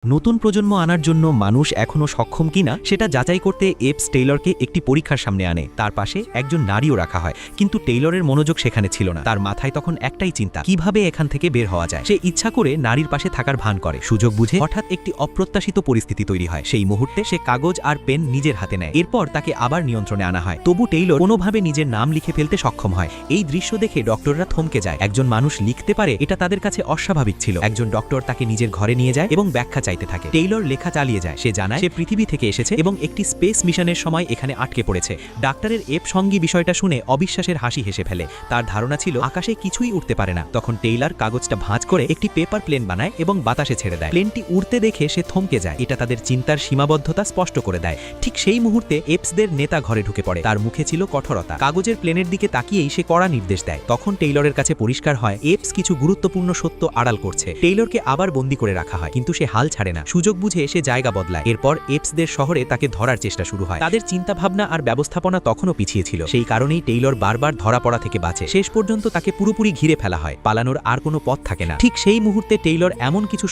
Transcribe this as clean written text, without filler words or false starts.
নতুন প্রজন্ম আনার জন্য মানুষ এখনও সক্ষম কিনা সেটা যাচাই করতে এপস টেইলরকে একটি পরীক্ষার সামনে আনে। তার পাশে একজন নারীও রাখা হয়, কিন্তু টেইলরের মনোযোগ সেখানে ছিল না। তার মাথায় তখন একটাই চিন্তা, কিভাবে এখান থেকে বের হওয়া যায়। সে ইচ্ছা করে নারীর পাশে থাকার ভান করে। সুযোগ বুঝে হঠাৎ একটি অপ্রত্যাশিত পরিস্থিতি তৈরি হয়। সেই মুহূর্তে সে কাগজ আর পেন নিজের হাতে নেয়। এরপর তাকে আবার নিয়ন্ত্রণে আনা হয়। তবু টেইলর কোনোভাবে নিজের নাম লিখে ফেলতে সক্ষম হয়। এই দৃশ্য দেখে ডক্টররা থমকে যায়। একজন মানুষ লিখতে পারে, এটা তাদের কাছে অস্বাভাবিক ছিল। একজন ডক্টর তাকে নিজের ঘরে নিয়ে যায় এবং ব্যাখ্যা চাইতে থাকে। টেইলর লেখা চালিয়ে যায়। সে জানায় সে পৃথিবী থেকে এসেছে এবং একটি স্পেস মিশনের সময় এখানে আটকে পড়েছে। ডাক্তারের এপ সঙ্গী বিষয়টা শুনে অবিশ্বাসের হাসি হেসে ফেলে। তার ধারণা ছিল আকাশে কিছুই উঠতে পারে না। তখন টেইলর কাগজটা ভাঁজ করে একটি পেপার প্লেন বানায় এবং বাতাসে ছেড়ে দেয়। প্লেনটি উড়তে দেখে সে থমকে যায়। এটা তাদের চিন্তার সীমাবদ্ধতা স্পষ্ট করে দেয়। ঠিক সেই মুহূর্তে এপসদের নেতা ঘরে ঢুকে পড়ে। তার মুখে ছিল কঠোরতা। কাগজের প্লেনের দিকে তাকিয়েই সে কড়া নির্দেশ দেয়। তখন টেইলরের কাছে পরিষ্কার হয় এপস কিছু গুরুত্বপূর্ণ সত্য আড়াল করছে। টেইলরকে আবার বন্দী করে রাখা হয়, কিন্তু সে হাল ছাড়ে না। সুযোগ বুঝে সে জায়গা বদলায়। এরপর এপসদের শহরে তাকে ধরার চেষ্টা শুরু হয়। তাদের চিন্তাভাবনা আর ব্যবস্থাপনা তখনও পিছিয়ে ছিল। সেই কারণেই টেইলর বারবার ধরা পড়া থেকে বাঁচে। শেষ পর্যন্ত তাকে পুরোপুরি ঘিরে ফেলা হয়। পালানোর আর কোনো পথ থাকে না। ঠিক সেই মুহূর্তে টেইলর এমন কিছু